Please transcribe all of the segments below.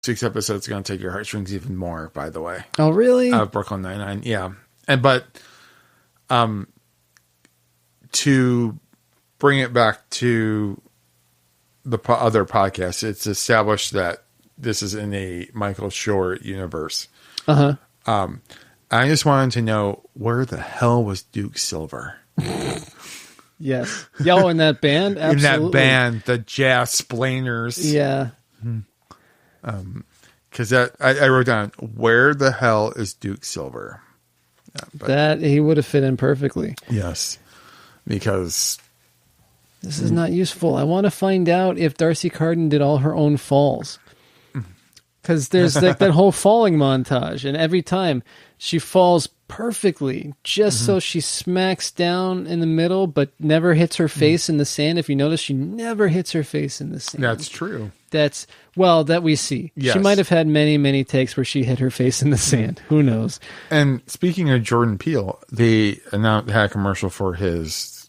6 episodes is going to take your heartstrings even more, by the way. Oh, really? Brooklyn Nine-Nine, yeah. But to bring it back to the other podcast, it's established that this is in a Michael Shore universe. Uh-huh. I just wanted to know, where the hell was Duke Silver? Yes. Yo, in that band? Absolutely. In that band, the Jazz Splainers. Yeah. Because I wrote down, where the hell is Duke Silver? That he would have fit in perfectly. Yes. Because this is not useful. I want to find out if Darcy Carden did all her own falls. Because there's like that whole falling montage, and every time she falls perfectly, just so she smacks down in the middle, but never hits her face in the sand. If you notice, she never hits her face in the sand. that's true. That we see. Yes. She might have had many, many takes where she hit her face in the sand. Who knows? And speaking of Jordan Peele, they had a commercial for his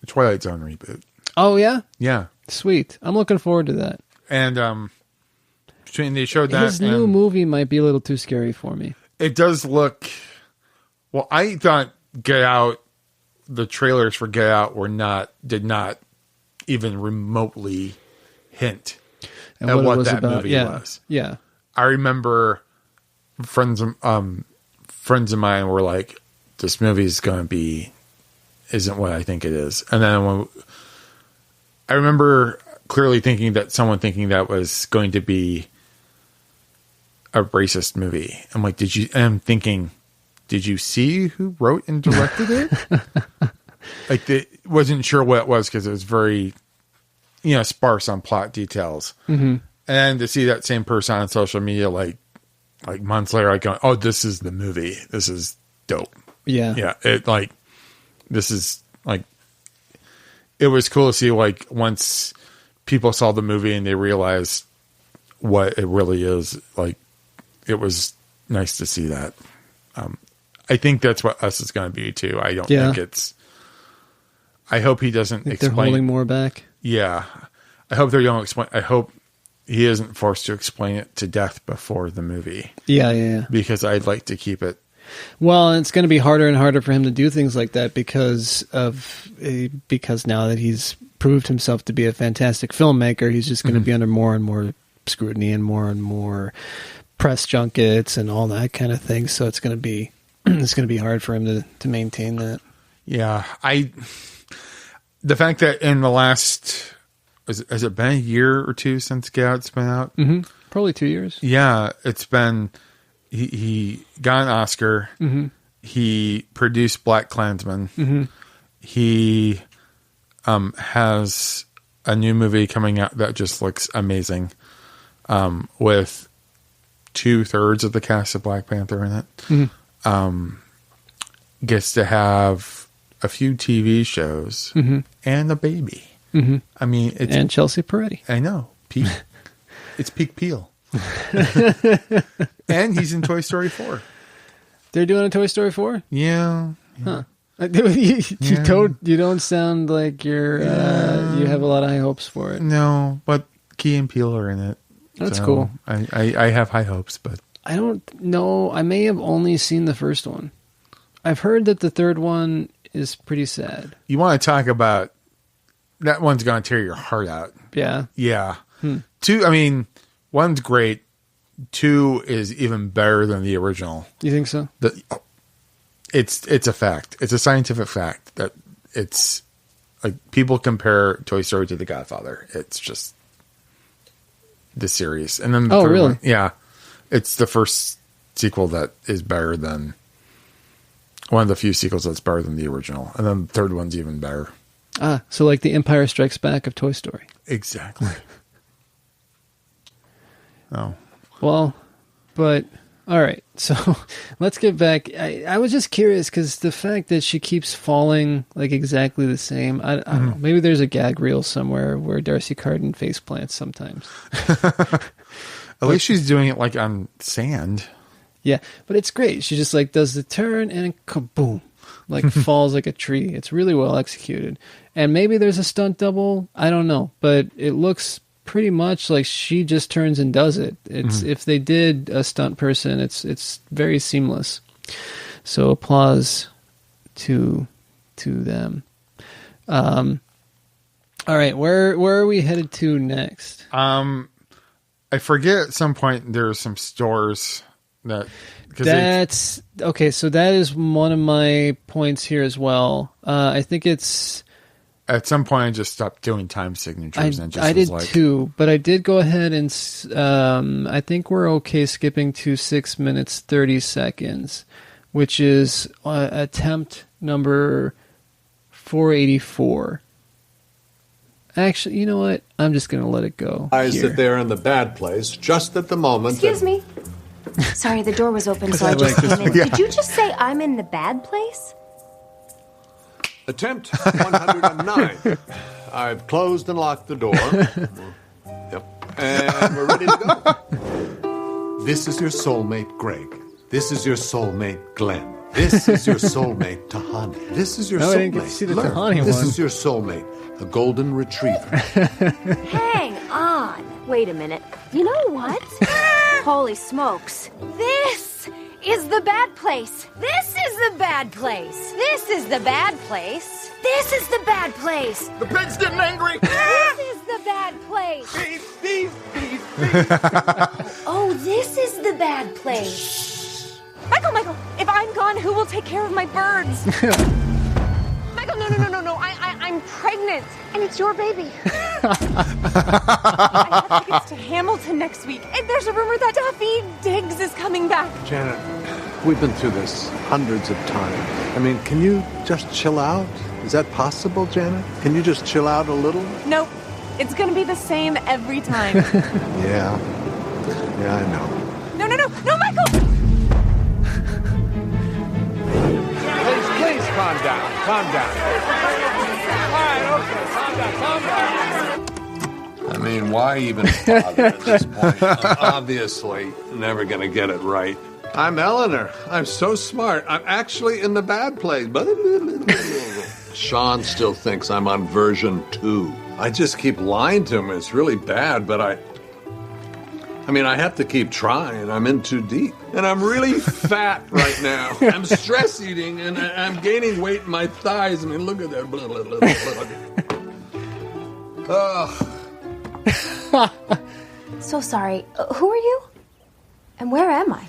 Twilight Zone reboot. Oh, yeah? Yeah. Sweet. I'm looking forward to that. And they showed that. His new movie might be a little too scary for me. It does look... Well, I thought Get Out, the trailers for Get Out did not even remotely hint at what that movie was. Yeah. I remember friends of mine were like, this movie isn't what I think it is. And then I remember clearly thinking that was going to be a racist movie. I'm like, did you see who wrote and directed it? Wasn't sure what it was because it was very, sparse on plot details. Mm-hmm. And to see that same person on social media, like months later, going, oh, this is the movie. This is dope. Yeah. Yeah. It was cool to see, like, once people saw the movie and they realized what it really is, like, it was nice to see that. I think that's what Us is going to be too. I don't think it's. I hope he doesn't explain. They're holding more back. Yeah, I hope they don't explain. I hope he isn't forced to explain it to death before the movie. Yeah. Because I'd like to keep it. Well, it's going to be harder and harder for him to do things like that because now that he's proved himself to be a fantastic filmmaker, he's just going to be under more and more scrutiny and more press junkets and all that kind of thing. So it's going to be hard for him to maintain that. Yeah, the fact that in the last, has it been a year or two since Get Out's been out? Mm-hmm. Probably 2 years. Yeah, it's been. He got an Oscar. Mm-hmm. He produced Black Klansman. Mm-hmm. He has a new movie coming out that just looks amazing, with 2/3 of the cast of Black Panther in it. Mm-hmm. Gets to have a few TV shows and a baby. Mm-hmm. I mean, and Chelsea Peretti. I know. It's peak Peel. And he's in Toy Story 4. They're doing a Toy Story 4? Yeah. Huh. You don't sound like you have a lot of high hopes for it. No, but Key and Peele are in it. That's cool. I have high hopes, but I don't know. I may have only seen the first one. I've heard that the third one is pretty sad. You want to talk about that one's going to tear your heart out. Yeah. Yeah. 2, I mean, 1's great. 2 is even better than the original. You think so? It's a fact. It's a scientific fact that it's like people compare Toy Story to The Godfather. It's just the series. And then the third really? one, yeah. It's the first sequel that is better than one of the few sequels that's better than the original. And then the third one's even better. So like the Empire Strikes Back of Toy Story. Exactly. Oh. Well, but all right. So let's get back. I was just curious because the fact that she keeps falling like exactly the same. I don't know. Maybe there's a gag reel somewhere where Darcy Carden face plants sometimes. At least she's doing it like on sand. Yeah, but it's great. She just like does the turn and kaboom, like falls like a tree. It's really well executed. And maybe there's a stunt double. I don't know, but it looks pretty much like she just turns and does it. It's if they did a stunt person, it's very seamless. So applause to them. All right, where are we headed to next? I forget at some point there are some stores that... That's okay. So that is one of my points here as well. I think it's at some point I just stopped doing time signatures. I did too, but I did go ahead and I think we're okay skipping to 6 minutes 30 seconds, which is attempt number 484. Actually, you know what? I'm just going to let it go. That they're in the bad place just at the moment. Excuse me. Sorry, the door was open, so I just came in. Did you just say I'm in the bad place? Attempt 109. I've closed and locked the door. Yep. And we're ready to go. This is your soulmate, Greg. This is your soulmate, Glenn. This is your soulmate, Tahani. This is your soulmate. I didn't get to see the Tahani one. This is your soulmate, the golden retriever. Hang on. Wait a minute. You know what? Holy smokes. This is the bad place. This is the bad place. This is the bad place. This is the bad place. The pig's getting angry. This is the bad place. Beef, beef, beef, beef. Oh, this is the bad place. Michael, if I'm gone, who will take care of my birds? Michael, no. I'm pregnant, and it's your baby. I have tickets to Hamilton next week, and there's a rumor that Duffy Diggs is coming back. Janet, we've been through this hundreds of times. I mean, can you just chill out? Is that possible, Janet? Can you just chill out a little? Nope. It's going to be the same every time. Yeah, I know. No, Michael! Please, calm down. All right, okay, calm down. I mean, why even bother at this point? I'm obviously never going to get it right. I'm Eleanor. I'm so smart. I'm actually in the bad place. Sean still thinks I'm on version 2. I just keep lying to him. It's really bad, but I have to keep trying. I'm in too deep. And I'm really fat right now. I'm stress eating, and I'm gaining weight in my thighs. I mean, look at that. Blah, blah, blah, blah. So sorry. Who are you? And where am I?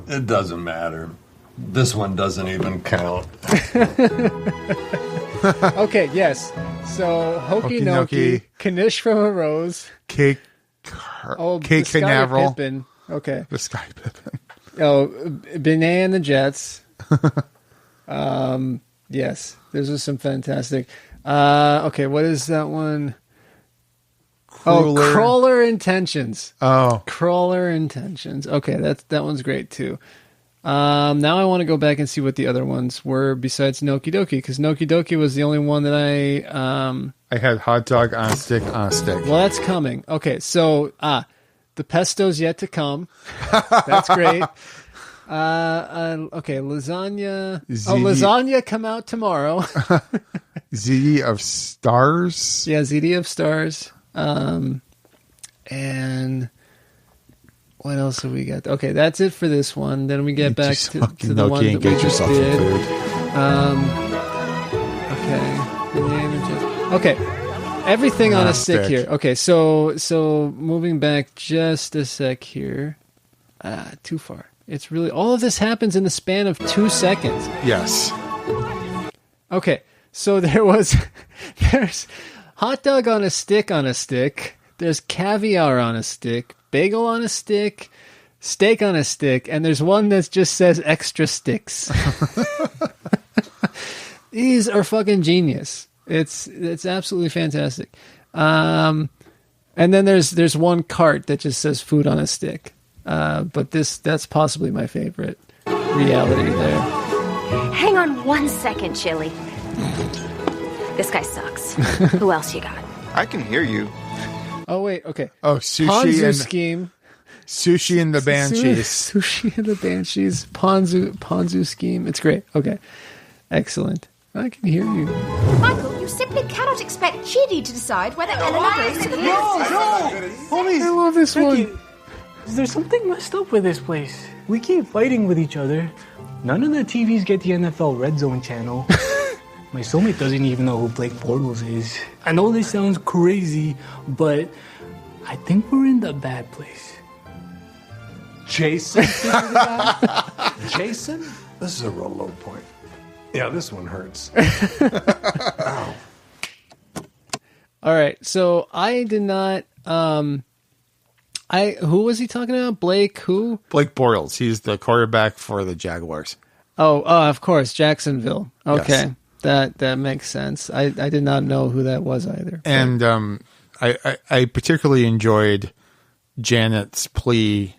It doesn't matter. This one doesn't even count. Okay, yes. So, Hokey Noki, Knish from a Rose. Cake Canaveral. Pippin. Okay. The Sky Pippin. Oh, Benet and the Jets. Yes, those are some fantastic. Okay, what is that one? Crawler Intentions. Crawler Intentions. Okay, that one's great too. Now I want to go back and see what the other ones were besides Noki Doki, because Noki Doki was the only one that I had hot dog on a stick on a stick. Well, that's coming. Okay, so the pesto's yet to come. That's great. Okay, lasagna. Lasagna come out tomorrow. ZD of Stars. Yeah, ZD of Stars. And what else have we got? Okay, that's it for this one. Then we get back to the one that we just did. Okay, everything on a stick here. Okay, so moving back just a sec here. Too far. It's really all of this happens in the span of 2 seconds. Yes. Okay, so there's hot dog on a stick. There's caviar on a stick, bagel on a stick, steak on a stick, and there's one that just says extra sticks. These are fucking genius. It's absolutely fantastic. And then there's one cart that just says food on a stick. But that's possibly my favorite reality there. Hang on 1 second, Chili. This guy sucks. Who else you got? I can hear you. Oh, wait, okay. Oh, Sushi Ponzu and Scheme. Sushi and the Banshees. Sushi and the Banshees. Ponzu Scheme. It's great. Okay. Excellent. I can hear you. Michael, you simply cannot expect Chidi to decide whether Eleanor goes to the Homie, I love this Becky, one. is there something messed up with this place? We keep fighting with each other. None of the TVs get the NFL Red Zone channel. My soulmate doesn't even know who Blake Bortles is. I know this sounds crazy, but I think we're in the bad place. Jason? Jason? This is a real low point. Yeah, this one hurts. Ow. All right, so I did not. Who was he talking about? Blake who? Blake Bortles. He's the quarterback for the Jaguars. Oh, of course, Jacksonville. Okay, Yes. that makes sense. I did not know who that was either. And I particularly enjoyed Janet's plea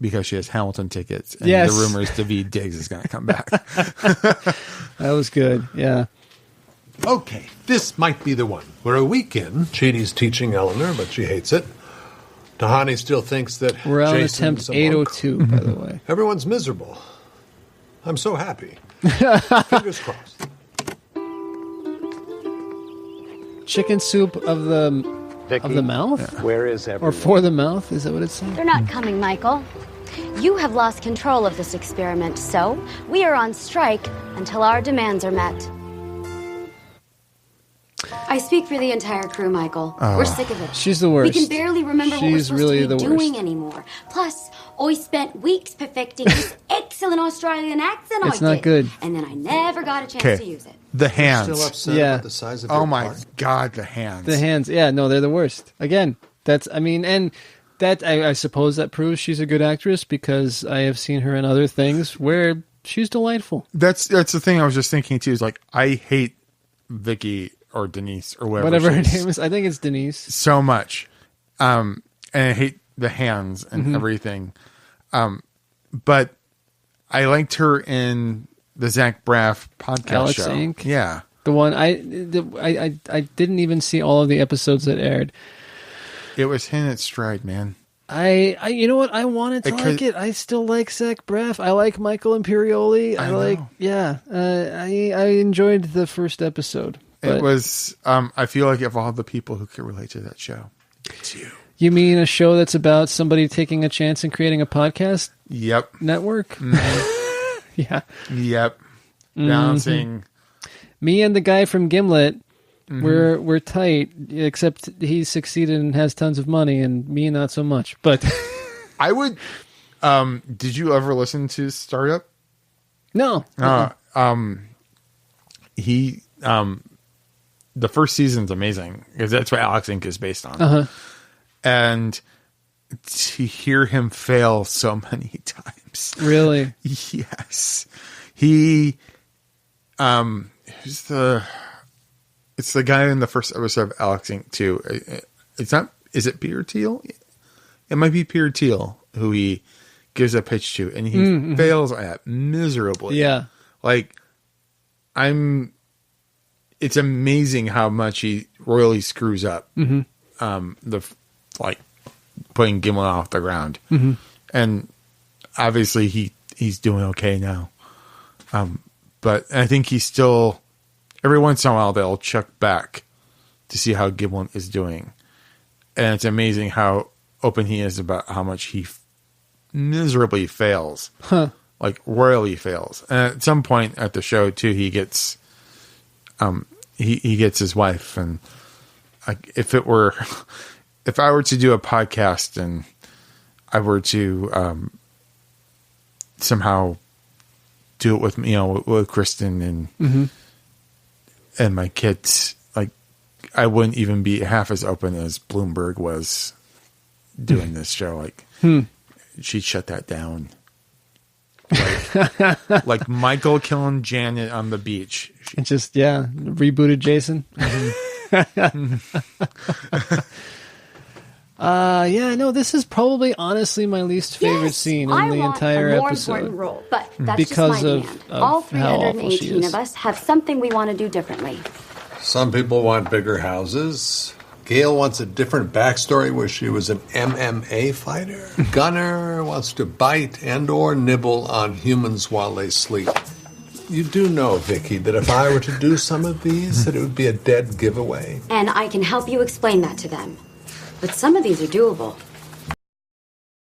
because she has Hamilton tickets, and Yes. the rumors Daveed Diggs is going to come back. That was good. Yeah. Okay, this might be the one. We're a week in. Chidi's teaching Eleanor, but she hates it. Tahani still thinks that We're on Jason's attempt a monk. 802, by the way. Everyone's miserable. I'm so happy. Fingers crossed. Chicken soup of the mouth? Where is Or everyone? for the mouth? Is that what it's saying? They're not coming, Michael. You have lost control of this experiment, so we are on strike until our demands are met. I speak for the entire crew, Michael. We're sick of it. She's the worst. We can barely remember what we're She's supposed really to be the doing worst. anymore. Plus, I spent weeks perfecting this excellent Australian accent It's I not did. good. And then I never got a chance Okay. to use it. The Still hands. upset Yeah. about the size of Oh your my part? God, the hands. The hands. Yeah, no, they're the worst. Again, and that, I suppose that proves she's a good actress because I have seen her in other things where she's delightful. That's the thing I was just thinking too. Is like I hate Vicky or Denise or Whatever her she name is. I think it's Denise. so much, and I hate the hands and everything. But I liked her in the Zach Braff podcast Alex show. Inc. Yeah, The one I didn't even see all of the episodes that aired. it was him at stride, man. I you know what? I wanted to Because- like it. I still like Zach Braff. I like Michael Imperioli. I know. I enjoyed the first episode. It But was. I feel like of all the people who could relate to that show, it's you. you mean a show that's about somebody taking a chance and creating a podcast Yep. network? Yeah. Yep. Balancing. Me and the guy from Gimlet, Mm-hmm. we're tight, except he succeeded and has tons of money, and me not so much. But I would. Did you ever listen to Startup? no. He. The first season's amazing because that's what Alex Inc. is based on. Uh-huh. And to hear him fail so many times. Really? Yes. He who's it's the guy in the first episode of Alex Inc. too. It's not, is it Peter Thiel? It might be Peter Thiel who he gives a pitch to, and he fails at miserably. Yeah. Like it's amazing how much he royally screws up. Like putting Gimlet off the ground. And obviously he's doing okay now. But I think he's still, every once in a while they'll check back to see how Gimlet is doing. And it's amazing how open he is about how much he miserably fails. Like royally fails. And at some point at the show too, he gets, he gets his wife, and if I were to do a podcast and I were to somehow do it with with Kristen and my kids, like I wouldn't even be half as open as Bloomberg was doing this show. Like she'd shut that down. Like Michael killing Janet on the beach. And just, rebooted Jason. This is probably honestly my least favorite Yes, scene I in the want entire a more episode. important role, but that's Because just my of- demand. of All how awful she 318 is. of us have something we want to do differently. Some people want bigger houses. Gail wants a different backstory where she was an MMA fighter. Gunner wants to bite and or nibble on humans while they sleep. You do know, Vicky, that if I were to do some of these, that it would be a dead giveaway. And I can help you explain that to them. But some of these are doable.